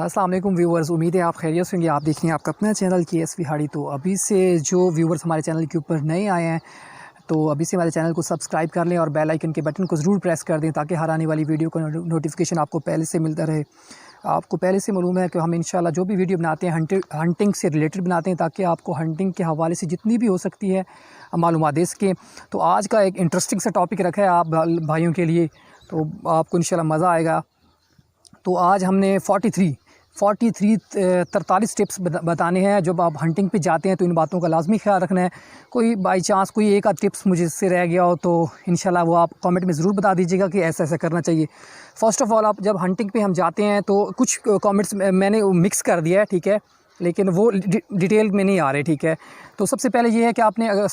अस्सलाम वालेकुम व्यूवर्स, उम्मीद है आप खैरियत से होंगे। आप देख रहे हैं आपका अपना चैनल KS विहाड़ी। तो अभी से जो व्यूवर्स हमारे चैनल के ऊपर नए आए हैं तो अभी से हमारे चैनल को सब्सक्राइब कर लें और बेल आइकन के बटन को ज़रूर प्रेस कर दें ताकि हर आने वाली वीडियो का नोटिफिकेशन आपको पहले से मिलता रहे। आपको पहले से मालूम है कि हम इंशाल्लाह जो भी वीडियो बनाते हैं हंटिंग से रिलेटेड बनाते हैं ताकि आपको हंटिंग के हवाले से जितनी भी हो सकती है मालूमात दे सकें। तो आज का एक इंटरेस्टिंग सा टॉपिक रखा है आप भाइयों के लिए, तो आपको इंशाल्लाह मज़ा आएगा। तो आज हमने 43 टिप्स बताने हैं। जब आप हंटिंग पे जाते हैं तो इन बातों का लाजमी ख्याल रखना है। कोई बाई चांस कोई एक आध टिप्स मुझसे रह गया हो तो इंशाल्लाह वो आप कमेंट में ज़रूर बता दीजिएगा कि ऐसा ऐसा करना चाहिए। फ़र्स्ट ऑफ़ ऑल, आप जब हंटिंग पे हम जाते हैं तो कुछ कमेंट्स मैंने मिक्स कर दिया है, ठीक है, लेकिन वो डिटेल में नहीं आ रहे, ठीक है। तो सबसे पहले ये है कि आपने अगर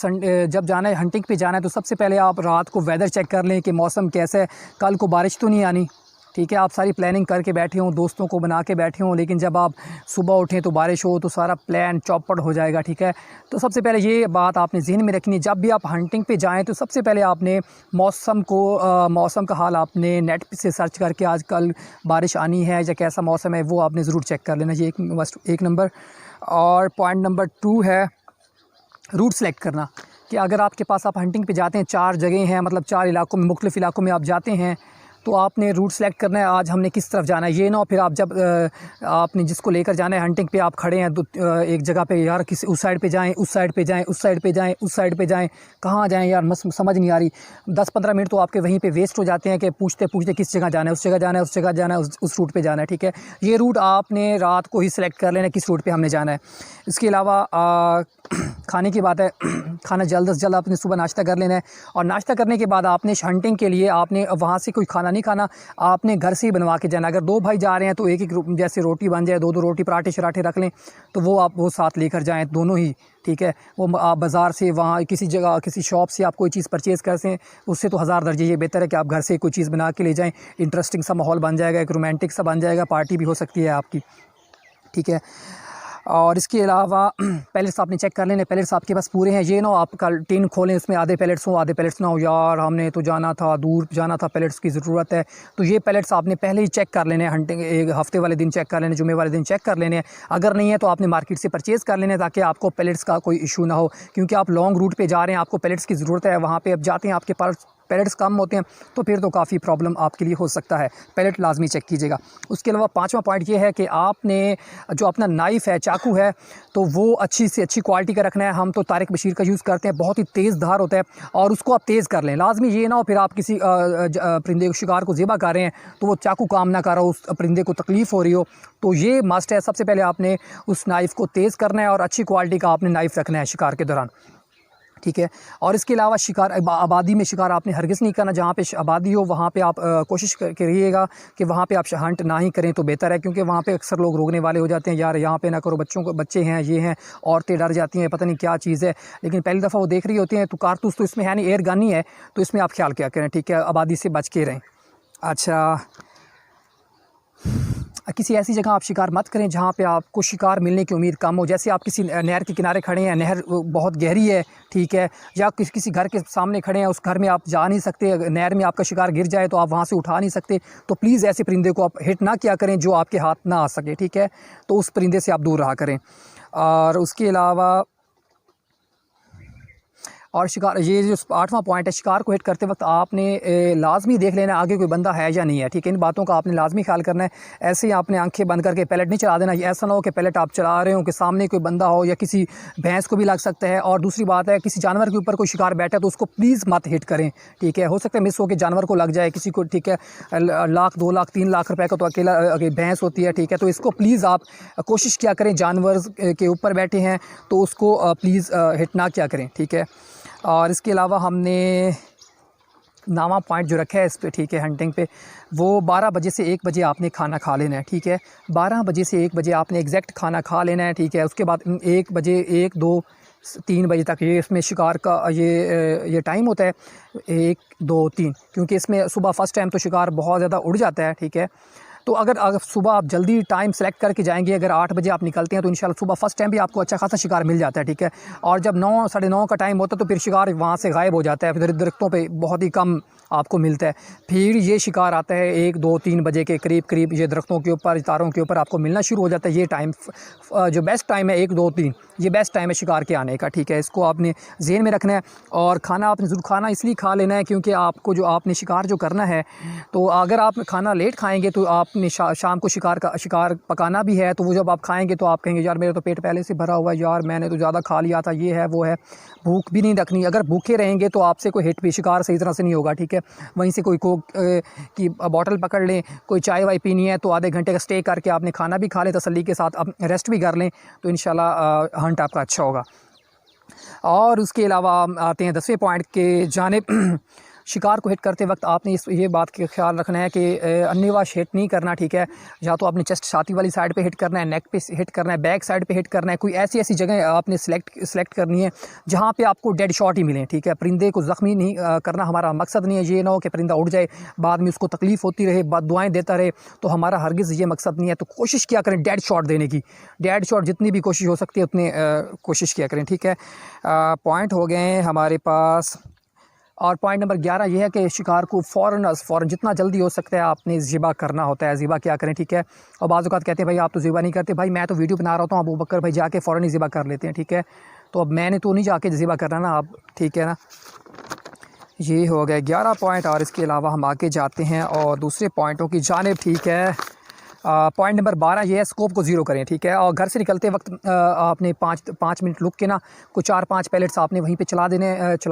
जब जाना है हंटिंग पे जाना है तो सबसे पहले आप रात को वेदर चेक कर लें कि मौसम कैसा है, कल को बारिश तो नहीं आनी, ठीक है। आप सारी प्लानिंग करके बैठे हों, दोस्तों को बना के बैठे हों, लेकिन जब आप सुबह उठें तो बारिश हो तो सारा प्लान चौपट हो जाएगा, ठीक है। तो सबसे पहले ये बात आपने ज़हन में रखनी है। जब भी आप हंटिंग पे जाएं तो सबसे पहले आपने मौसम का हाल आपने नेट से सर्च करके आजकल बारिश आनी है या कैसा मौसम है वो आपने ज़रूर चेक कर लेना। ये एक नंबर। और पॉइंट नंबर 2 है रूट सेलेक्ट करना, कि अगर आपके पास आप हंटिंग पे जाते हैं 4 जगह हैं, मतलब 4 इलाकों में, मुख्तलिफ़ इलाकों में आप जाते हैं, तो आपने रूट सेलेक्ट करना है आज हमने किस तरफ जाना है। ये ना हो फिर आप जब आपने जिसको लेकर जाना है हंटिंग पे आप खड़े हैं एक जगह पे, यार किसी उस साइड पे जाएं, उस साइड पे जाएं, उस साइड पे जाएं, उस साइड पे जाएं, कहाँ जाएं यार, समझ नहीं आ रही। 10-15 मिनट तो आपके वहीं पे वेस्ट हो जाते हैं कि पूछते पूछते किस जगह जाना है, उस जगह जाना है, उस जगह जाना है, उस रूट पर जाना है, ठीक है। ये रूट आपने रात को ही सिलेक्ट कर लेना किस रूट पर हमने जाना है। इसके अलावा खाने की बात है, खाना जल्द से जल्द आपने सुबह नाश्ता कर लेना है, और नाश्ता करने के बाद आपने हंटिंग के लिए आपने वहाँ से कोई खाना नहीं खाना, आपने घर से ही बनवा के जाना। अगर 2 भाई जा रहे हैं तो एक जैसे रोटी बन जाए, 2 रोटी पराठे शराठे रख लें, तो वो आप वो साथ लेकर जाएँ दोनों ही, ठीक है। वो आप बाज़ार से वहाँ किसी जगह किसी शॉप से आप कोई चीज़ परचेज़ कर सें, उससे तो हज़ार दर्जे ये बेहतर है कि आप घर से कोई चीज़ बना के ले जाएँ। इंटरेस्टिंग सा माहौल बन जाएगा, एक रोमांटिक सा बन जाएगा, पार्टी भी हो सकती है आपकी, ठीक है। और इसके अलावा पैलेट्स आपने चेक कर लेने, पैलेट्स आपके पास पूरे हैं। ये ना आप कल टिन खोलें उसमें आधे पैलेट्स हों, आधे पैलेट्स ना हो, यार हमने तो जाना था, दूर जाना था, पैलेट्स की ज़रूरत है। तो ये पैलेट्स आपने पहले ही चेक कर लेने, हंटिंग एक हफ्ते वाले दिन चेक कर लेने, जुमे वाले दिन चेक कर लेने। अगर नहीं है तो आपने मार्केट से परचेज़ कर लेने ताकि आपको पैलेट्स का कोई इशू ना हो, क्योंकि आप लॉन्ग रूट पर जा रहे हैं, आपको पैलेट्स की ज़रूरत है। वहाँ पर अब जाते हैं आपके पास पैलेट्स कम होते हैं तो फिर तो काफ़ी प्रॉब्लम आपके लिए हो सकता है। पैलेट लाजमी चेक कीजिएगा। उसके अलावा 5वां पॉइंट ये है कि आपने जो अपना नाइफ़ है, चाकू है, तो वो अच्छी से अच्छी क्वालिटी का रखना है। हम तो तारिक बशीर का यूज़ करते हैं, बहुत ही तेज़ धार होता है, और उसको आप तेज़ कर लें। लाजमी ये ना हो फिर आप किसी परिंदे को शिकार को ज़िबा कर रहे हैं तो वो चाकू काम ना कर रहा हो, उस परिंदे को तकलीफ़ हो रही हो, तो ये मस्ट है। सबसे पहले आपने उस नाइफ़ को तेज़ करना है और अच्छी क्वालिटी का आपने नाइफ़ रखना है शिकार के दौरान, ठीक है। और इसके अलावा शिकार आबादी में शिकार आपने हरगिज़ नहीं करना। जहाँ पे आबादी हो वहाँ पे आप कोशिश करिएगा कि वहाँ पे आप हंट ना ही करें तो बेहतर है, क्योंकि वहाँ पे अक्सर लोग रोकने वाले हो जाते हैं, यार यहाँ पे ना करो, बच्चे हैं, ये हैं, औरतें डर जाती हैं, पता नहीं क्या चीज़ है, लेकिन पहली दफ़ा वो देख रही होती हैं। तो कारतूस तो इसमें है नहीं, एयर गन ही है, तो इसमें आप ख्याल क्या करें, ठीक है, आबादी से बच के रहें। अच्छा, किसी ऐसी जगह आप शिकार मत करें जहाँ पे आपको शिकार मिलने की उम्मीद कम हो। जैसे आप किसी नहर के किनारे खड़े हैं, नहर बहुत गहरी है, ठीक है, या किसी घर के सामने खड़े हैं, उस घर में आप जा नहीं सकते, नहर में आपका शिकार गिर जाए तो आप वहाँ से उठा नहीं सकते, तो प्लीज़ ऐसे परिंदे को आप हिट ना किया करें जो आपके हाथ ना आ सके, ठीक है। तो उस परिंदे से आप दूर रहा करें। और उसके अलावा और शिकार, ये जो 8वां पॉइंट है, शिकार को हिट करते वक्त आपने लाजमी देख लेना आगे कोई बंदा है या नहीं है, ठीक है। इन बातों का आपने लाजमी ख्याल करना है। ऐसे ही आपने आंखें बंद करके पैलेट नहीं चला देना। ऐसा ना हो कि पैलेट आप चला रहे हो कि सामने कोई बंदा हो, या किसी भैंस को भी लग सकता है। और दूसरी बात है, किसी जानवर के ऊपर कोई शिकार बैठा तो उसको प्लीज़ मत हिट करें, ठीक है। हो सकता है मिस हो के जानवर को लग जाए किसी को, ठीक है। 1 लाख 2 लाख 3 लाख रुपए का तो अकेला भैंस होती है, ठीक है। तो इसको प्लीज़ आप कोशिश किया करें, जानवर के ऊपर बैठे हैं तो उसको प्लीज़ हिट ना किया करें, ठीक है। और इसके अलावा हमने 9वां पॉइंट जो रखा है इस पे, ठीक है, हंटिंग पे, वो 12 बजे से 1 बजे आपने खाना खा लेना है, ठीक है। 12 बजे से 1 बजे आपने एग्जैक्ट खाना खा लेना है, ठीक है। उसके बाद 1 बजे 1, 2, 3 बजे तक ये इसमें शिकार का ये टाइम होता है, 1, 2, 3, क्योंकि इसमें सुबह फर्स्ट टाइम तो शिकार बहुत ज़्यादा उड़ जाता है, ठीक है। तो अगर सुबह आप जल्दी टाइम सेलेक्ट करके जाएंगे, अगर 8 बजे आप निकलते हैं तो इंशाल्लाह सुबह फर्स्ट टाइम भी आपको अच्छा खासा शिकार मिल जाता है, ठीक है। और जब 9 साढ़े 9 का टाइम होता है तो फिर शिकार वहाँ से गायब हो जाता है, फिर दरख्तों पे बहुत ही कम आपको मिलता है। फिर ये शिकार आता है 1 2 3 बजे के करीब ये दरख्तों के ऊपर, तारों के ऊपर आपको मिलना शुरू हो जाता है। ये टाइम जो बेस्ट टाइम है 1 2 3, ये बेस्ट टाइम है शिकार के आने का, ठीक है। इसको आपने ज़हन में रखना है। और खाना आपने ज़रूर खाना इसलिए खा लेना है क्योंकि आपको जो आपने शिकार जो करना है, तो अगर आप खाना लेट खाएंगे तो आपने शाम को शिकार पकाना भी है, तो वो जब आप खाएंगे तो आप कहेंगे यार मेरा तो पेट पहले से भरा हुआ है, यार मैंने तो ज़्यादा खा लिया था, ये है वो है। भूख भी नहीं रखनी। अगर भूखे रहेंगे तो आपसे कोई हिट भी शिकार सही तरह से नहीं होगा, ठीक है। वहीं से कोई कोक की बॉटल पकड़ लें, कोई चाय वाय पीनी है तो आधे घंटे का स्टे करके आपने खाना भी खा लें तसल्ली के साथ, अब रेस्ट भी कर लें, तो इंशाल्लाह हंट आपका अच्छा होगा। और उसके अलावा आते हैं 10वें पॉइंट के जानिब। शिकार को हिट करते वक्त आपने ये बात का ख्याल रखना है कि अन्यवाश हिट नहीं करना, ठीक है। या तो आपने चेस्ट छाती वाली साइड पे हिट करना है, नेक पे हिट करना है, बैक साइड पे हिट करना है। कोई ऐसी जगह आपने सेलेक्ट करनी है जहाँ पे आपको डेड शॉट ही मिले, ठीक है। परिंदे को ज़ख्मी नहीं करना हमारा मकसद नहीं है। ये ना हो कि परिंदा उड़ जाए, बाद में उसको तकलीफ़ होती रहे, दुआएँ देता रहे, तो हमारा हरगिज़ ये मकसद नहीं है। तो कोशिश किया करें डेड शॉट देने की, डेड शॉट जितनी भी कोशिश हो सकती है उतनी कोशिश किया करें, ठीक है। पॉइंट हो गए हमारे पास। और पॉइंट नंबर 11 ये है कि शिकार को फ़ौरन जितना जल्दी हो सकता है आपने ज़िबा करना होता है। ज़िबा क्या करें, ठीक है। और बाज़ औक़ात कहते हैं भाई आप तो ज़िबा नहीं करते, भाई मैं तो वीडियो बना रहा हूँ, अबू बकर भाई जाके फ़ौरन ही ज़िबा कर लेते हैं, ठीक है। तो अब मैंने तो नहीं जाके ज़िबा करना ना, आप ठीक है ना। ये हो गए 11 पॉइंट। और इसके अलावा हम आगे जाते हैं और दूसरे पॉइंटों की जानिब, ठीक है। पॉइंट नंबर 12 ये है स्कोप को ज़ीरो करें, ठीक है। और घर से निकलते वक्त आपने 5 मिनट रुक के ना कुछ 4-5 पैलेट्स आपने वहीं पे चला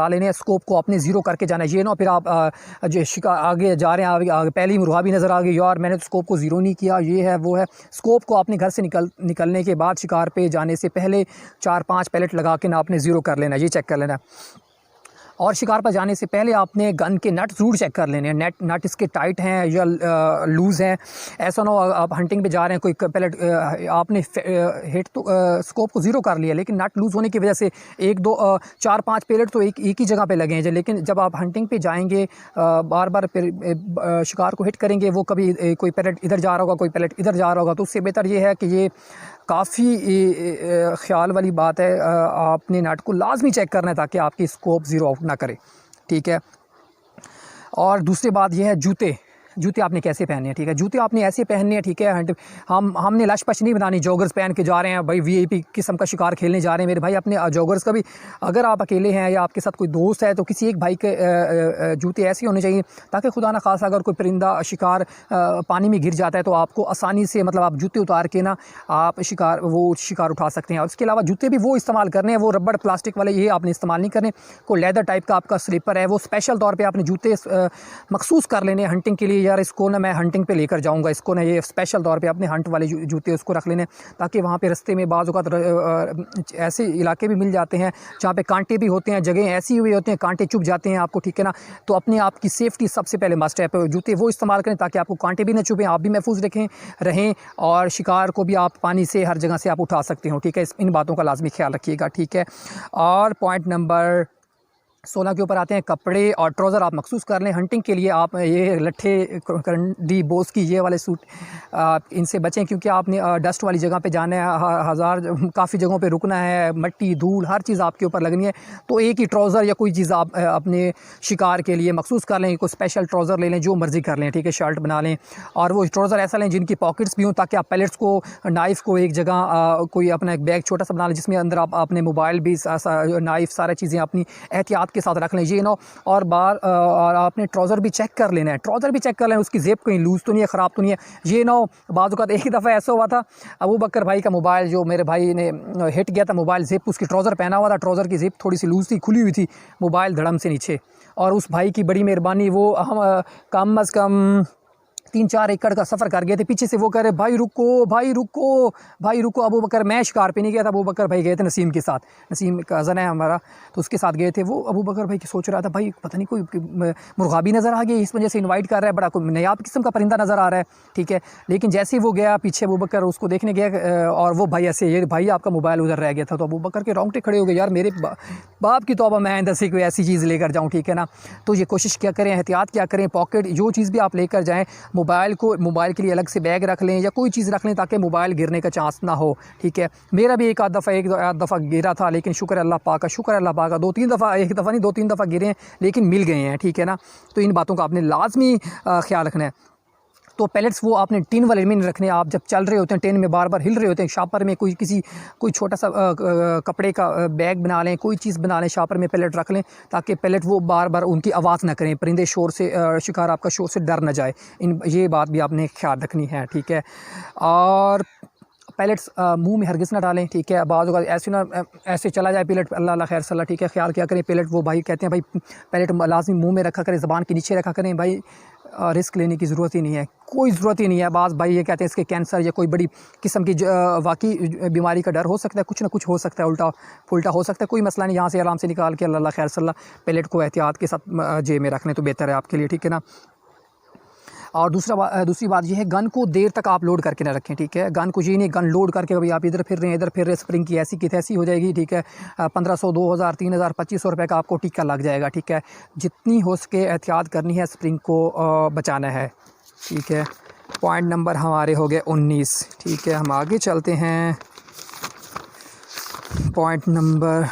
लेने हैं। स्कोप को आपने ज़ीरो करके जाना है। ये ना फिर आप जो शिकार आगे जा रहे हैं, आगे पहली मुर्गा भी नज़र आ गई, यार मैंने तो स्कोप को ज़ीरो नहीं किया, ये है वो है। स्कोप को आपने घर से निकलने के बाद शिकार पे जाने से पहले 4-5 पैलेट लगा के ना आपने ज़ीरो कर लेना है, ये चेक कर लेना है। और शिकार पर जाने से पहले आपने गन के नट ज़रूर चेक कर लेने हैं, नट इसके टाइट हैं या लूज़ हैं। ऐसा ना हो आप हंटिंग पे जा रहे हैं, कोई पैलेट आपने हिट तो स्कोप को ज़ीरो कर लिया, लेकिन नट लूज़ होने की वजह से 1 2 4 5 पैलेट तो एक ही जगह पे लगे हैं। लेकिन जब आप हंटिंग पे जाएंगे बार बार शिकार को हिट करेंगे, वो कभी कोई पैलेट इधर जा रहा होगा, कोई पैलेट इधर जा रहा होगा, तो उससे बेहतर ये है कि ये काफ़ी ख़्याल वाली बात है, आपने नट को लाजमी चेक करना है ताकि आपकी स्कोप ज़ीरो आउट ना करे, ठीक है। और दूसरी बात यह है जूते आपने कैसे पहनने हैं, ठीक है। जूते आपने ऐसे पहनने हैं, ठीक है। हमने लश पश नहीं बनानी, जॉगर्स पहन के जा रहे हैं भाई, वीआईपी किस्म का शिकार खेलने जा रहे हैं मेरे भाई। अपने जॉगर्स का भी, अगर आप अकेले हैं या आपके साथ कोई दोस्त है तो किसी एक भाई के जूते ऐसे होने चाहिए ताकि खुदा ना खासा अगर कोई परिंदा शिकार पानी में गिर जाता है तो आपको आसानी से, मतलब आप जूते उतार के ना आप शिकार उठा सकते हैं। और इसके अलावा जूते भी वो इस्तेमाल करने हैं, वो रबड़ प्लास्टिक वाले ये आपने इस्तेमाल नहीं करने। कोई लेदर टाइप का आपका स्लीपर है, वो स्पेशल तौर पर आपने जूते मखसूस कर लेने हंटिंग के लिए। यार इसको ना मैं हंटिंग पे लेकर जाऊंगा, इसको ना ये स्पेशल तौर पे अपने हंट वाले जूते उसको रख लेने, ताकि वहाँ पे रास्ते में बाज़ औक़ात ऐसे इलाके भी मिल जाते हैं जहाँ पे कांटे भी होते हैं, जगह ऐसी हुई होती हैं कांटे चुभ जाते हैं आपको, ठीक है ना। तो अपने आप की सेफ्टी सबसे पहले मस्ट है। जूते वो इस्तेमाल करें ताकि आपको कांटे भी ना चुभें, आप भी महफूज रहें और शिकार को भी आप पानी से हर जगह से आप उठा सकते हो, ठीक है। इन बातों का लाजमी ख्याल रखिएगा, ठीक है। और पॉइंट नंबर 16 के ऊपर आते हैं, कपड़े और ट्राउज़र आप मखसूस कर लें हंटिंग के लिए। आप ये लट्ठे करंडी बोस की ये वाले सूट इनसे बचें, क्योंकि आपने डस्ट वाली जगह पे जाना है, काफ़ी जगहों पे रुकना है, मट्टी धूल हर चीज़ आपके ऊपर लगनी है। तो एक ही ट्राउज़र या कोई चीज़ आप अपने शिकार के लिए मखसूस कर लें, कोई स्पेशल ट्राउज़र ले लें, जो मर्ज़ी कर लें, ठीक है। शर्ट बना लें और वो ट्राउज़र ऐसा लें जिनकी पॉकेट्स भी हों, ताकि आप पैलेट्स को, नाइफ़ को एक जगह कोई अपना एक बैग छोटा सा बना लें जिसमें अंदर आप अपने मोबाइल भी, नाइफ़, सारी चीज़ें अपनी एहतियात के साथ रख लें, ये ना। और और आपने ट्राउज़र भी चेक कर लेना है, ट्राउज़र भी चेक कर लेना, उसकी जेब कहीं लूज़ तो नहीं है, ख़राब तो नहीं है, ये ना। बाज़ औक़ात एक दफ़ा ऐसा हुआ था, अबू बकर भाई का मोबाइल, जो मेरे भाई ने हिट गया था मोबाइल, जेब उसकी ट्राउज़र पहना हुआ था, ट्राउज़र की जेब थोड़ी सी लूज़ थी, खुली हुई थी, मोबाइल धड़म से नीचे। और उस भाई की बड़ी मेहरबानी, वो हम कम अज़ कम 3-4 एकड़ का सफ़र कर गए थे, पीछे से वो कह रहे भाई रुको भाई रुको भाई रुको। अबू बकर, मैं शिकार पे नहीं गया था, अबू बकर भाई गए थे नसीम के साथ, नसीम कज़न है हमारा, तो उसके साथ गए थे। वो अबू बकर भाई की सोच रहा था भाई पता नहीं कोई मुर्गा भी नज़र आ गया, इस वजह से इनवाइट कर रहा है, बड़ा कोई नायाब किस्म का परिंदा नज़र आ रहा है, ठीक है। लेकिन जैसे ही वो गया पीछे, अबू बकर उसको देखने गया और वो भाई ऐसे, ये भाई आपका मोबाइल उधर रह गया था। तो अबू बकर के रोंगटे खड़े हो गए, यार मेरे बाप की तौबा, मैं आइंदा से कोई ऐसी चीज़ लेकर जाऊँ, ठीक है ना। तो ये कोशिश क्या करें, एहतियात क्या करें, पॉकेट जो चीज़ भी आप लेकर जाएँ, मोबाइल के लिए अलग से बैग रख लें या कोई चीज़ रख लें ताकि मोबाइल गिरने का चांस ना हो, ठीक है। मेरा भी एक दफ़ा गिरा था, लेकिन शुक्र अल्लाह पाक का, 2-3 दफ़ा, एक दफ़ा नहीं 2-3 दफ़ा गिरे हैं लेकिन मिल गए हैं, ठीक है ना। तो इन बातों का आपने लाजमी ख्याल रखना है। तो पैलेट्स वो आपने टिन वाले में नहीं रखने। आप जब चल रहे होते हैं टिन में बार बार हिल रहे होते हैं, शापर में कोई छोटा सा कपड़े का बैग बना लें, कोई चीज़ बना लें, शापर में पैलेट रख लें ताकि पैलेट वो बार बार उनकी आवाज़ ना करें, परिंदे शोर से शिकार आपका शोर से डर ना जाए। ये बात भी आपने ख्याल रखनी है, ठीक है। और पैलेट्स मुंह में हरगिज़ ना डालें, ठीक है। बाज़ होगा ऐसे चला जाए पैलेट, अल्लाह अल्लाह खैर सल्ला, ठीक है। ख्याल क्या करें पैलेट, वो भाई कहते हैं भाई पैलेट लाजमी मुंह में रखा करें, ज़बान के नीचे रखा करें भाई। रिस्क लेने की ज़रूरत ही नहीं है, कोई ज़रूरत ही नहीं है। बाज़ भाई ये कहते हैं इसके कैंसर या कोई बड़ी किस्म की वाकई बीमारी का डर हो सकता है, कुछ ना कुछ हो सकता है, उल्टा पुल्टा हो सकता है, कोई मसला नहीं। यहाँ से आराम से निकाल के अल्लाह खैर सल्ला पैलेट को एहतियात के साथ जेब में रखने तो बेहतर है आपके लिए, ठीक है ना। और दूसरी बात ये है, गन को देर तक आप लोड करके ना रखें, ठीक है। गन को ये नहीं गन लोड करके कभी आप इधर फिर रहे हैं, स्प्रिंग की ऐसी तैसी हो जाएगी, ठीक है। 1500, 2000, 3000, 2500 रुपये का आपको टिक्का लग जाएगा, ठीक है। जितनी हो सके एहतियात करनी है, स्प्रिंग को बचाना है, ठीक है। पॉइंट नंबर हमारे हो गए 19, ठीक है। हम आगे चलते हैं, पॉइंट नंबर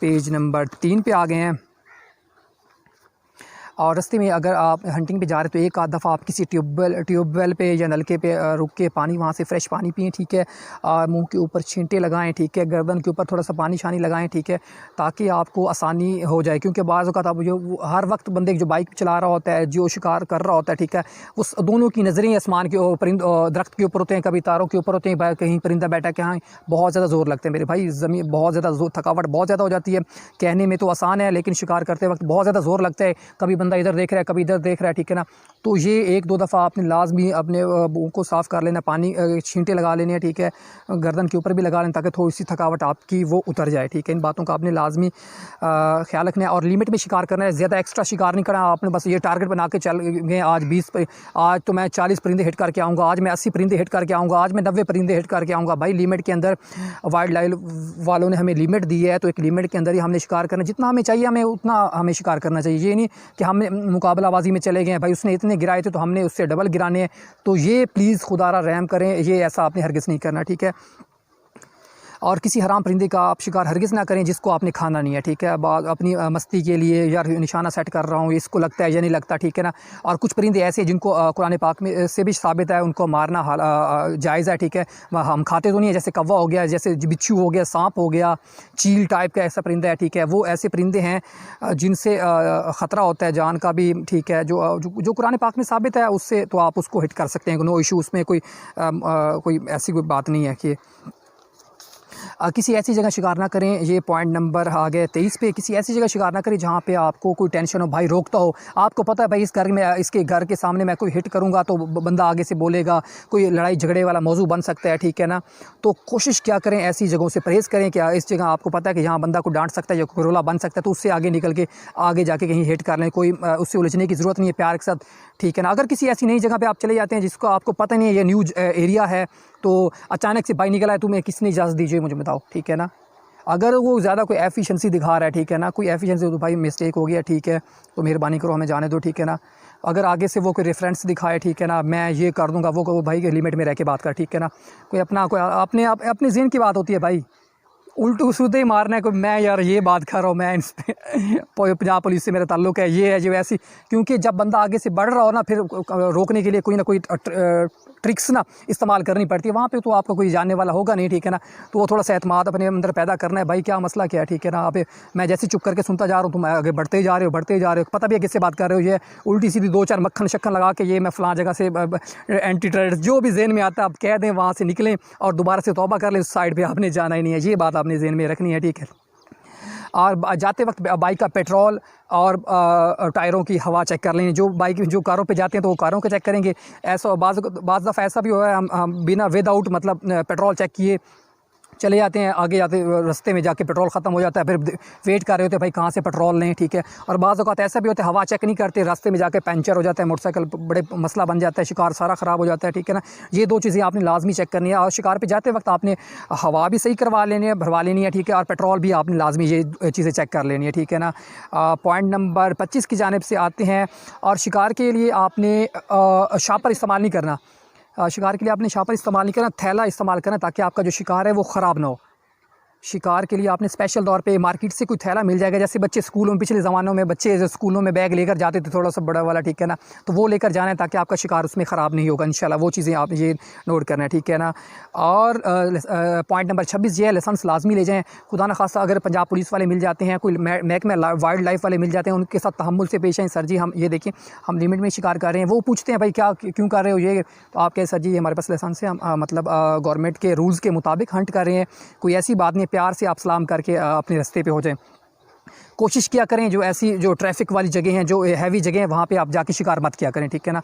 पेज नंबर 3 पे आ गए हैं। और रास्ते में अगर आप हंटिंग पे जा रहे हैं तो एक आध दफ़ा आप किसी ट्यूबवेल पे या नलके पे रुक के पानी, वहाँ से फ्रेश पानी पिएँ, ठीक है। और मुंह के ऊपर छींटे लगाएं, ठीक है। गर्दन के ऊपर थोड़ा सा पानी शानी लगाएं, ठीक है, ताकि आपको आसानी हो जाए। क्योंकि बाज़ औक़ात आप जो हर वक्त बंदे जो बाइक चला रहा होता है, जो शिकार कर रहा होता है, ठीक है, उस दोनों की नज़रें आसमान के दरख्त के ऊपर होते हैं, कभी तारों के ऊपर होते हैं, कहीं परिंदा बैठा के, हाँ बहुत ज़्यादा ज़ोर लगता है मेरे भाई, ज़मीन बहुत ज़्यादा थकावट बहुत ज़्यादा हो जाती है। कहने में तो आसान है लेकिन शिकार करते वक्त बहुत ज़्यादा ज़ोर लगता है। कभी बंदा इधर देख रहा है, कभी इधर देख रहा है, ठीक है ना। तो ये 1-2 दफ़ा आपने लाजमी अपने मुँह को साफ़ कर लेना, पानी छींटे लगा लेने हैं, ठीक है। गर्दन के ऊपर भी लगा लें ताकि थोड़ी सी थकावट आपकी वो उतर जाए, ठीक है। इन बातों का आपने लाजमी ख्याल रखना है और लिमिट में शिकार करना है। ज़्यादा एक्स्ट्रा शिकार नहीं करना। आपने बस ये टारगेट बना के चल गए, आज तो मैं 40 परिंदे हिट करके आऊँगा, आज मैं 80 परिंदे हिट करके आऊँगा, आज मैं 90 परिंदे हिट करके आऊँगा। भाई लिमिट के अंदर वाइल्ड लाइफ वालों ने हमें लिमिट दी है, तो एक लिमिट के अंदर ही हमने शिकार करना, जितना हमें चाहिए हमें उतना हमें शिकार करना चाहिए। ये नहीं कि हमें मुकाबलाबाजी में चले गए, भाई उसने इतने गिराए थे तो हमने उससे डबल गिराने हैं। तो ये प्लीज़ खुदारा रहम करें, ये ऐसा आपने हरगिज़ नहीं करना, ठीक है। और किसी हराम परिंदे का आप शिकार हरगिज़ ना करें जिसको आपने खाना नहीं है, ठीक है। अपनी मस्ती के लिए यार निशाना सेट कर रहा हूँ, इसको लगता है या नहीं लगता, ठीक है ना। और कुछ परिंदे ऐसे जिनको कुरान पाक में से भी साबित है उनको मारना जायज़ है, ठीक है। हम खाते तो नहीं है, जैसे कौवा हो गया, जैसे बिच्छू हो गया, सांप हो गया, चील टाइप का ऐसा परिंदा है, ठीक है। वो ऐसे परिंदे हैं जिनसे ख़तरा होता है जान का भी, ठीक है। जो कुरान पाक में साबित है उससे तो आप उसको हिट कर सकते हैं, नो इशू, उसमें कोई ऐसी कोई बात नहीं है कि किसी ऐसी जगह शिकार ना करें। ये पॉइंट नंबर आ गए 23 पे। किसी ऐसी जगह शिकार ना करें जहाँ पे आपको कोई टेंशन हो, भाई रोकता हो, आपको पता है भाई इस घर में, इसके घर के सामने मैं कोई हिट करूँगा तो बंदा आगे से बोलेगा, कोई लड़ाई झगड़े वाला मौजू बन सकता है, ठीक है ना। तो कोशिश क्या करें, ऐसी जगहों से परहेज़ करें कि इस जगह आपको पता है कि यहाँ बंदा को डांट सकता है या कोई रोला बन सकता है, तो उससे आगे निकल के आगे जाके कहीं हिट कर लें। कोई उससे उलझने की ज़रूरत नहीं है, प्यार के साथ, ठीक है ना। अगर किसी ऐसी नई जगह पे आप चले जाते हैं जिसको आपको पता नहीं है ये न्यू एरिया है, तो अचानक से भाई निकला है, तुम्हें किसने इजाज़त दीजिए मुझे बताओ, ठीक है ना। अगर वो ज़्यादा कोई एफिशिएंसी दिखा रहा है, ठीक है ना, कोई एफिशिएंसी तो भाई मिस्टेक हो गया, ठीक है, तो मेहरबानी करो हमें जाने दो, ठीक है ना। अगर आगे से वो कोई रेफरेंस दिखाए, ठीक है ना, मैं ये कर दूंगा, वो भाई के लिमिट में रह के बात कर, ठीक है ना। कोई अपने ज़हन की बात होती है भाई, उल्टू सीधे ही मारना है कोई, मैं यार ये बात कर रहा हूँ, मैं इस पर पंजाब पुलिस से मेरा ताल्लुक़ है, ये है जो ऐसी। क्योंकि जब बंदा आगे से बढ़ रहा हो ना, फिर रोकने के लिए कोई ना कोई ट्रिक्स ना इस्तेमाल करनी पड़ती है। वहाँ पे तो आपका कोई जानने वाला होगा नहीं, ठीक है ना। तो वो थोड़ा सा एतमाद अपने अंदर पैदा करना है, भाई क्या मसला क्या है, ठीक है ना। आप मैं जैसे चुप करके सुनता जा रहा हूँ, तुम आगे बढ़ते जा रहे हो, पता भी है किससे बात कर रहे हो, ये उल्टी सीधी 2-4 मक्खन शक्खन लगा के ये मैं फ़लाँ जगह से एंटी टेररिस्ट जो भी ज़हन में आता है आप कह दें, वहाँ से निकलें और दोबारा से तौबा कर लें, उस साइड पर आपने जाना ही नहीं है। ये बात आपने ज़हन में रखनी है, ठीक है। और जाते वक्त बाइक का पेट्रोल और टायरों की हवा चेक कर लेंगे। जो कारों पे जाते हैं तो वो कारों को चेक करेंगे। ऐसा बाज़ दफ़ा ऐसा भी हुआ है, हम बिना विदाउट मतलब पेट्रोल चेक किए चले जाते हैं, आगे जाते रास्ते में जाके पेट्रोल ख़त्म हो जाता है, फिर वेट कर रहे होते हैं भाई कहाँ से पेट्रोल लें, ठीक है। और बाज़ औक़ात ऐसा भी होता है हवा चेक नहीं करते, रास्ते में जाके पंचर हो जाता है मोटरसाइकिल, बड़े मसला बन जाता है, शिकार सारा ख़राब हो जाता है, ठीक है ना। ये 2 चीज़ें आपने लाजमी चेक करनी है। और शिकार पे जाते वक्त आपने हवा भी सही करवा लेनी है, भरवा लेनी है, ठीक है। और पेट्रोल भी आपने लाजमी ये चीज़ें चेक कर लेनी है, ठीक है ना। पॉइंट नंबर 25 की जानिब से आते हैं। और शिकार के लिए आपने शापर इस्तेमाल नहीं करना, शिकार के लिए आपने शापर इस्तेमाल नहीं करना, थैला इस्तेमाल करना, ताकि आपका जो शिकार है वो ख़राब ना हो। शिकार के लिए आपने स्पेशल तौर पे मार्केट से कोई थैला मिल जाएगा, जैसे बच्चे स्कूलों में, पिछले ज़मानों में बच्चे जो स्कूलों में बैग लेकर जाते थे थोड़ा सा बड़ा वाला, ठीक है ना, तो वो लेकर जाना है ताकि आपका शिकार उसमें ख़राब नहीं होगा इंशाल्लाह। वो चीज़ें आप ये नोट करना है, ठीक है ना। और पॉइंट नंबर 26 ये है, लाइसेंस लाजमी ले जाएँ। खुदा न खास्ता अगर पंजाब पुलिस वाले मिल जाते हैं, कोई महकमा वाइल्ड लाइफ वाले मिल जाते हैं, उनके साथ तहम्मुल से पेश आएँ। सर जी हम ये देखिए हम लिमिट में शिकार कर रहे हैं, वो पूछते हैं भाई क्या क्यों कर रहे हो ये, तो आप कहें सर जी हमारे पास लाइसेंस है, हम मतलब गवर्नमेंट के रूल्स के मुताबिक हंट कर रहे हैं, कोई ऐसी बात नहीं है, प्यार से आप सलाम करके अपने रास्ते पे हो जाएं। कोशिश किया करें जो ऐसी जो ट्रैफिक वाली जगह हैं, जो हैवी जगह हैं, वहाँ पे आप जाके शिकार मत किया करें, ठीक है ना,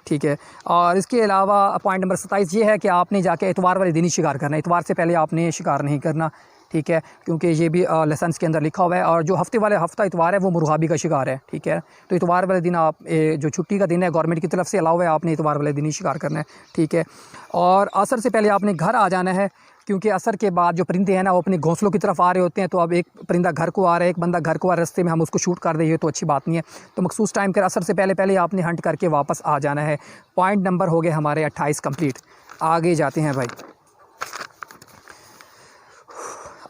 ठीक है। और इसके अलावा पॉइंट नंबर 27 ये है कि आपने जाके इतवार वाले दिन ही शिकार करना है, इतवार से पहले आपने शिकार नहीं करना, ठीक है, क्योंकि ये भी लाइसेंस के अंदर लिखा हुआ है। और जो हफ्ता इतवार है वो मुर्गाबी का शिकार है, ठीक है। तो इतवार वाले दिन आप जो छुट्टी का दिन है गवर्नमेंट की तरफ से अलाउ है, आपने इतवार वाले दिन ही शिकार करना है, ठीक है। और असर से पहले आपने घर आ जाना है, क्योंकि असर के बाद जो परिंदे हैं ना वो अपने घोंसलों की तरफ आ रहे होते हैं। तो अब एक परिंदा घर को आ रहा है, एक बंदा घर को आ रहा है, रास्ते में हम उसको शूट कर देंगे तो अच्छी बात नहीं है। तो मखसूस टाइम कर असर से पहले आपने हंट करके वापस आ जाना है। पॉइंट नंबर हो गए हमारे 28 कंप्लीट। आगे जाते हैं भाई।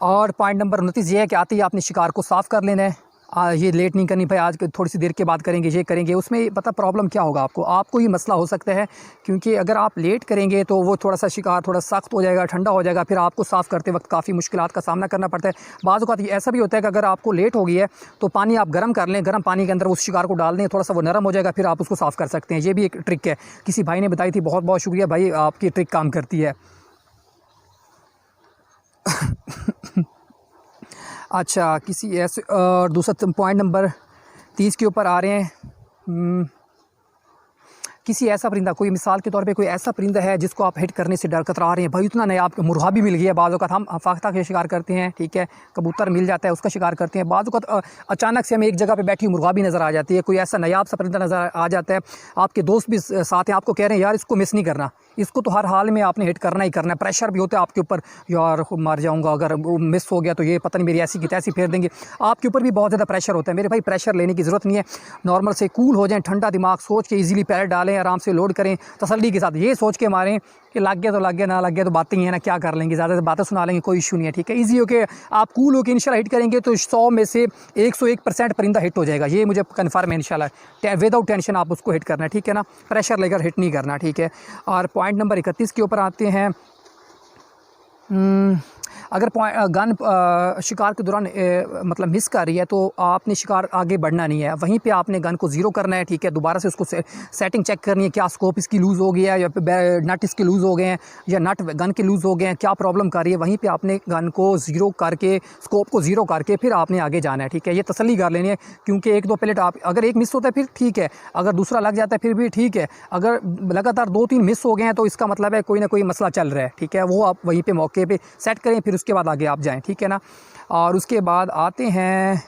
और पॉइंट नंबर 29 ये है कि आते ही आपने शिकार को साफ़ कर लेना है। ये लेट नहीं करनी भाई, आज थोड़ी सी देर के बाद करेंगे, ये करेंगे, उसमें पता प्रॉब्लम क्या होगा आपको ये मसला हो सकता है, क्योंकि अगर आप लेट करेंगे तो वो थोड़ा सा शिकार थोड़ा सख्त हो जाएगा, ठंडा हो जाएगा, फिर आपको साफ़ करते वक्त काफ़ी मुश्किलात का सामना करना पड़ता है। बाज़ औक़ात ऐसा भी होता है कि अगर आपको लेट हो गई है तो पानी आप गर्म कर लें, गर्म पानी के अंदर उस शिकार को डाल दें, थोड़ा सा वो नरम हो जाएगा, फिर आप उसको साफ़ कर सकते हैं। ये भी एक ट्रिक है, किसी भाई ने बताई थी, बहुत बहुत शुक्रिया भाई, आपकी ट्रिक काम करती है। अच्छा, किसी ऐसे और दूसरा पॉइंट नंबर 30 के ऊपर आ रहे हैं। किसी ऐसा परिंदा, कोई मिसाल के तौर पे कोई ऐसा परिंदा है जिसको आप हिट करने से डर कतरा रहे हैं, भाई इतना नहीं, आपको मुर्गा भी मिल गया, बाज़ औक़ात हम फाख्ता के शिकार करते हैं, ठीक है, कबूतर मिल जाता है उसका शिकार करते हैं, बाज़ औक़ात अचानक से हमें एक जगह पे बैठी मुर्गा भी नज़र आ जाती है, कोई ऐसा नायाब सा परिंदा नज़र आ जाता है, आपके दोस्त भी साथ हैं, आपको कह रहे हैं यार इसको मिस नहीं करना, इसको तो हर हाल में आपने हिट करना ही करना है। प्रेशर भी होता है आपके ऊपर, यार मर जाऊँगा अगर वो मिस हो गया तो ये पता नहीं मेरी ऐसी की तैसी फेर देंगे, आपके ऊपर भी बहुत ज़्यादा प्रेशर होता है। मेरे भाई प्रेशर लेने की ज़रूरत नहीं है, नॉर्मल से कूल हो जाएँ, ठंडा दिमाग सोच के ईज़िली पैर डालें, आराम से लोड करें, तसल्ली के साथ ये सोच के मारें कि लग गया तो लग गया, ना लग गया तो बातें ही है ना, क्या कर लेंगे, ज़्यादा से बातें सुना लेंगे, कोई इशू नहीं है, ठीक है। ईजी होके आप कूल होकर इंशाल्लाह हिट करेंगे तो 100 में से 101% परिंदा हिट हो जाएगा, ये मुझे कन्फर्म है इंशाल्लाह। विदाउट टेंशन आप उसको हिट करना है, ठीक है ना, प्रेशर लेकर हिट नहीं करना, ठीक है। और पॉइंट नंबर 31 के ऊपर आते हैं। अगर गन शिकार के दौरान मतलब मिस कर रही है तो आपने शिकार आगे बढ़ना नहीं है, वहीं पे आपने गन को ज़ीरो करना है, ठीक है। दोबारा से उसको सेटिंग चेक करनी है, क्या स्कोप इसकी लूज़ हो गया है या नट इसके लूज़ हो गए हैं या नट गन के लूज़ हो गए हैं, क्या प्रॉब्लम कर रही है, वहीं पे आपने गन को ज़ीरो करके, स्कोप को ज़ीरो करके फिर आपने आगे जाना है, ठीक है। ये तसल्ली कर लेनी है, क्योंकि 1-2 पैलेट आप अगर एक मिस होता है फिर ठीक है, अगर दूसरा लग जाता है फिर भी ठीक है, अगर लगातार 2-3 मिस हो गए हैं तो इसका मतलब है कोई ना कोई मसला चल रहा है, ठीक है। वो आप वहीं पर मौके पर सेट करें, फिर उसके बाद आगे आप जाएं, ठीक है ना। और उसके बाद आते हैं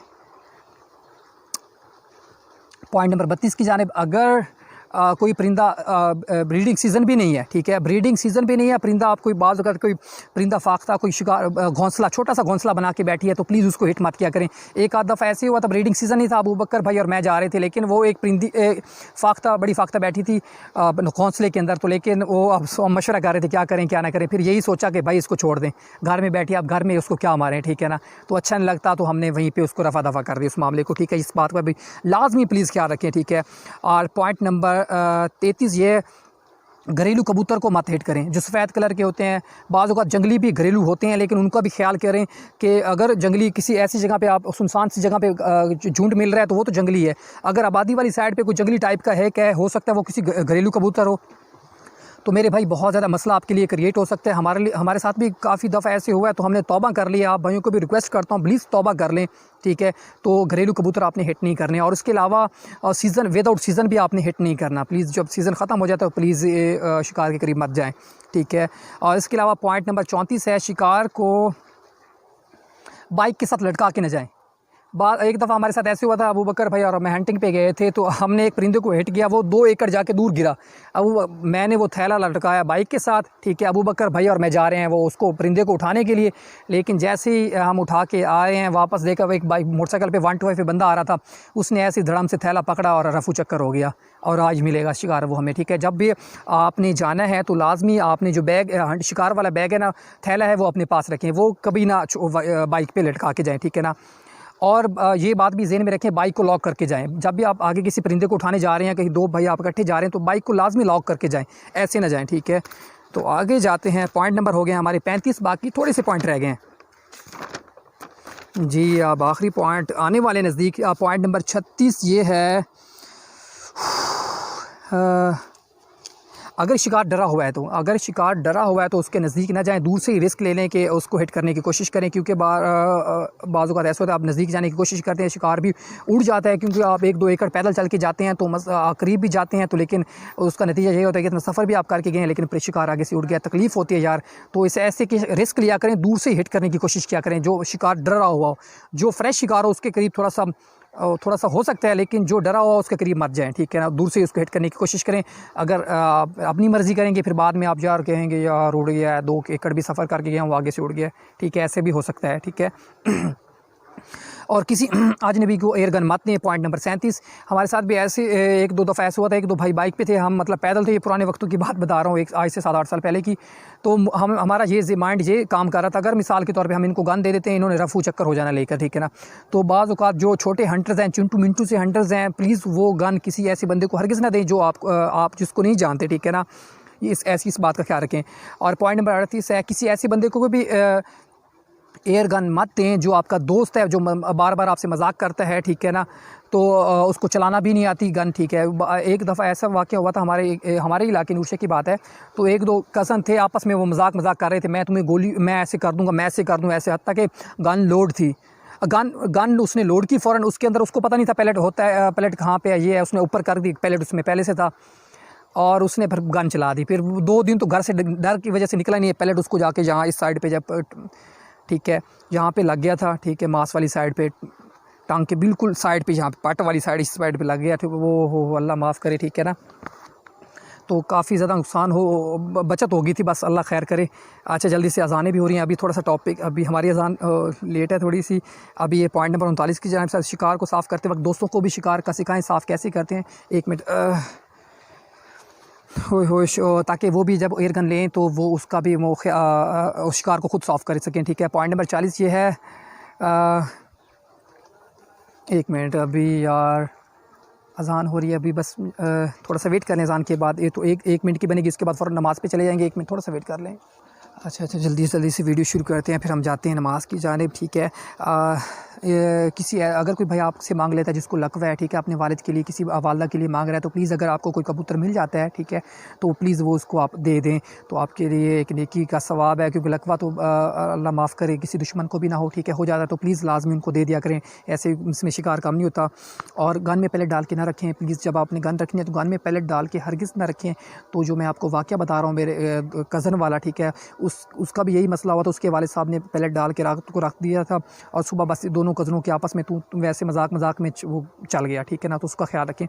पॉइंट नंबर 32 की जानिब। अगर कोई परिंदा ब्रीडिंग सीज़न भी नहीं है, ठीक है, ब्रीडिंग सीज़न भी नहीं है, परिंदा आप कोई बाज़ अगर कोई परिंदा फाख्ता कोई शिकार घोंसला छोटा सा घोंसला बना के बैठी है तो प्लीज़ उसको हिट मत किया करें। एक आध दफ़ा ऐसे हुआ था, ब्रीडिंग सीज़न नहीं था, अबू बकर भाई और मैं जा रहे थे, लेकिन वो एक परिंदी फाख्ता बड़ी फाख्ता बैठी थी घोंसले के अंदर, तो लेकिन वो अब मशवरा कर रहे थे क्या करें क्या ना करें, फिर यही सोचा कि भाई इसको छोड़ दें, घर में बैठी, आप घर में उसको क्या मारें, ठीक है ना। तो अच्छा नहीं लगता, तो हमने वहीं पर उसको रफा दफ़ा कर दिया उस मामले को, ठीक है। इस बात पर भी लाजमी प्लीज़ ख्याल रखें, ठीक है। और पॉइंट नंबर 33 ये, घरेलू कबूतर को मत हिट करें, जो सफ़ेद कलर के होते हैं, बाज़ औक़ात जंगली भी घरेलू होते हैं, लेकिन उनका भी ख्याल करें कि अगर जंगली किसी ऐसी जगह पे आप सुनसान सी जगह पे झुंड मिल रहा है तो वो तो जंगली है, अगर आबादी वाली साइड पे कोई जंगली टाइप का है, क्या हो सकता है वो किसी घरेलू कबूतर हो, तो मेरे भाई बहुत ज़्यादा मसला आपके लिए क्रिएट हो सकता है। हमारे साथ भी काफ़ी दफ़ा ऐसे हुआ है, तो हमने तौबा कर लिया। आप भाइयों को भी रिक्वेस्ट करता हूँ प्लीज़ तौबा कर लें, ठीक है। तो घरेलू कबूतर आपने हिट नहीं करने, और उसके अलावा सीज़न विदाउट सीज़न भी आपने हिट नहीं करना प्लीज़। जब सीज़न ख़त्म हो जाता है तो प्लीज़ शिकार के करीब मत जाएँ, ठीक है। और इसके अलावा पॉइंट नंबर 34 है, शिकार को बाइक के साथ लटका के न जाएँ। एक दफ़ा हमारे साथ ऐसे हुआ था, अबू बकर भाई और मैं हंटिंग पे गए थे, तो हमने एक परिंदे को हिट किया, वो 2 एकड़ जाके दूर गिरा। अब मैंने वो थैला लटकाया बाइक के साथ, ठीक है। अबू बकर भाई और मैं जा रहे हैं वो उसको परिंदे को उठाने के लिए, लेकिन जैसे ही हम उठा के आए हैं वापस देखा वो एक बाइक मोटरसाइकिल पे 125 पे बंदा आ रहा था, उसने ऐसे धड़म से थैला पकड़ा और रफू चक्कर हो गया। और आज मिलेगा शिकार वो हमें, ठीक है। जब भी आपने जाना है तो लाजमी आपने जो बैग शिकार वाला बैग है ना, थैला है, वो अपने पास रखें, वो कभी ना बाइक पे लटका के जाएँ, ठीक है ना। और ये बात भी ज़हन में रखें, बाइक को लॉक करके जाएँ। जब भी आप आगे किसी परिंदे को उठाने जा रहे हैं, कहीं 2 भाई आप इकट्ठे जा रहे हैं, तो बाइक को लाजमी लॉक करके जाएँ, ऐसे ना जाएँ, ठीक है। तो आगे जाते हैं, पॉइंट नंबर हो गए हमारे 35, बाकी थोड़े से पॉइंट रह गए हैं जी। अब आखिरी पॉइंट आने वाले नज़दीक, पॉइंट नंबर 36 ये है, अगर शिकार डरा हुआ है तो उसके नज़दीक ना जाएं, दूर से ही रिस्क ले लें कि उसको हिट करने की कोशिश करें, क्योंकि बाज़ औक़ात ऐसा होता है आप नज़दीक जाने की कोशिश करते हैं, शिकार भी उड़ जाता है, क्योंकि आप 1-2 एकड़ पैदल चल के जाते हैं तो करीब भी जाते हैं, तो लेकिन उसका नतीजा ये होता है कि इतना सफ़र भी आप करके गए हैं लेकिन फिर शिकार आगे से उड़ गया, तकलीफ़ होती है यार। तो इसे ऐसे कि रिस्क लिया करें, दूर से हिट करने की कोशिश किया करें। जो शिकार डरा हुआ हो, जो फ्रेश शिकार हो, उसके करीब थोड़ा सा हो सकता है, लेकिन जो डरा हुआ उसके करीब मत जाएं, ठीक है ना। दूर से उसको हिट करने की कोशिश करें। अगर अपनी मर्ज़ी करेंगे फिर बाद में आप यार कहेंगे यार उड़ गया, 2 एकड़ भी सफ़र करके गया हूँ, आगे से उड़ गया, ठीक है, ऐसे भी हो सकता है, ठीक है। और किसी अजनबी को एयरगन मत दें। पॉइंट नंबर 37, हमारे साथ भी ऐसे 1-2 दफ़ा ऐसा हुआ था, 1-2 भाई बाइक पे थे, हम मतलब पैदल थे, ये पुराने वक्तों की बात बता रहा हूँ, आज से 7-8 साल पहले की। तो हमारा ये माइंड ये काम कर रहा था, अगर मिसाल के तौर पे हम इनको गन दे देते हैं, इन्होंने रफू चक्कर हो जाना लेकर, ठीक है ना। तो बाज़ औक़ात जो छोटे हंटर्स हैं, चिंटू मिंटू से हंटर्स हैं, प्लीज़ वो गन किसी ऐसे बंदे को हरगिज़ ना दें जो आप जिसको नहीं जानते, ठीक है ना। इस बात का ख्याल रखें। और पॉइंट नंबर 38 है, किसी ऐसे बंदे को भी एयर गन मत दें जो आपका दोस्त है, जो बार बार आपसे मजाक करता है, ठीक है ना। तो उसको चलाना भी नहीं आती गन, ठीक है। एक दफ़ा ऐसा वाक़या हुआ था हमारे इलाके नूरशे की बात है। तो 1-2 कज़न थे, आपस में वो मजाक कर रहे थे, मैं तुम्हें गोली, मैं ऐसे कर दूँगा, मैं ऐसे कर दूँ, ऐसे, हत्ता कि गन लोड थी। गन उसने लोड की फ़ौरन, उसके अंदर उसको पता नहीं था पैलेट होता है, पैलेट कहाँ पे है, ये है, उसने ऊपर कर दी, पैलेट उसमें पहले से था, और उसने फिर गन चला दी। फिर 2 दिन तो घर से डर की वजह से निकला नहीं है, पैलेट उसको जाके जहाँ इस साइड पे जब, ठीक है, यहाँ पे लग गया था, ठीक है, मांस वाली साइड पे, टांग के बिल्कुल साइड पे, जहाँ पे पट वाली साइड, इस साइड पे लग गया था वो, हो अल्लाह माफ़ करे, ठीक है ना। तो काफ़ी ज़्यादा नुकसान बचत हो गई थी, बस अल्लाह खैर करे। अच्छा, जल्दी से अज़ानें भी हो रही हैं, अभी थोड़ा सा टॉपिक, अभी हमारी अज़ान लेट है थोड़ी सी। अभी ये पॉइंट नंबर 39 की जानिब से, शिकार को साफ़ करते वक्त दोस्तों को भी शिकार का सिखाएं, साफ़ कैसे करते हैं। 1 मिनट, ताकि वो भी जब एयर गन लें तो वो उसका भी शिकार को खुद सॉल्व कर सकें, ठीक है। पॉइंट नंबर 40 ये है, 1 मिनट, अभी यार अज़ान हो रही है, अभी बस थोड़ा सा वेट कर लें अज़ान के बाद। ये तो एक मिनट की बनेगी, उसके बाद फ़ौरन नमाज़ पे चले जाएंगे। 1 मिनट थोड़ा सा वेट कर लें। अच्छा, जल्दी से वीडियो शुरू करते हैं, फिर हम जाते हैं नमाज़ की जानिब, ठीक है। अगर कोई भाई आपसे मांग लेता है जिसको लकवा है, ठीक है, अपने वालिद के लिए, किसी वालदा के लिए मांग रहा है, तो प्लीज़ अगर आपको कोई कबूतर मिल जाता है, ठीक है, तो प्लीज़ वो उसको आप दे दें, तो आपके लिए एक नेकी का सवाब है। क्योंकि लकवा तो अल्लाह माफ़ करे किसी दुश्मन को भी ना हो, ठीक है, हो जाता है, तो प्लीज़ लाजमी उनको दे दिया करें, ऐसे इसमें शिकार कम नहीं होता। और गन में पैलेट डाल के ना रखें प्लीज़, जब आपने गन रखनी है तो गन में पैलेट डाल के हरगिज़ ना रखें। तो जो मैं आपको वाक़या बता रहा हूँ मेरे कज़न वाला, ठीक है, उसका भी यही मसला हुआ था, उसके वालिद साहब ने पैलेट डाल के रख दिया था, और सुबह बस दोनों कज़नों के आपस में तू वैसे मजाक में वो चल गया, ठीक है ना। तो उसका ख्याल रखें।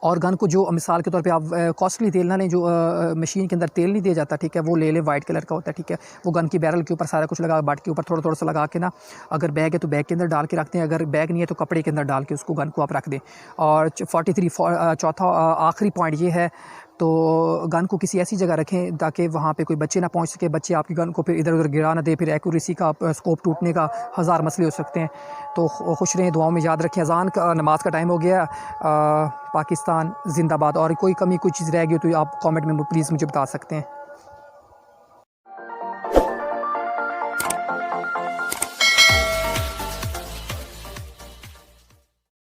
और गन को जो मिसाल के तौर पे आप कॉस्टली तेल ना लें, जो मशीन के अंदर तेल नहीं दिया जाता, ठीक है, वो ले लें, वाइट कलर का होता है, ठीक है। वो गन की बैरल के ऊपर सारा कुछ लगा, बट के ऊपर थोड़ा सा लगा के ना, अगर बैग है तो बैग के अंदर डाल के रखते हैं, अगर बैग नहीं है तो कपड़े के अंदर डाल के उसको गन को आप रख दें। और 43 चौथा आखिरी पॉइंट ये है, तो गन को किसी ऐसी जगह रखें ताकि वहाँ पे कोई बच्चे ना पहुँच सके, बच्चे आपकी गन को फिर इधर उधर गिरा ना दे, फिर एक्यूरेसी का स्कोप टूटने का 1000 मसले हो सकते हैं। तो खुश रहें, दुआओं में याद रखें। अज़ान का नमाज का टाइम हो गया। पाकिस्तान जिंदाबाद। और कोई कमी कोई चीज़ रह गई तो आप कमेंट में प्लीज़ मुझे बता सकते हैं।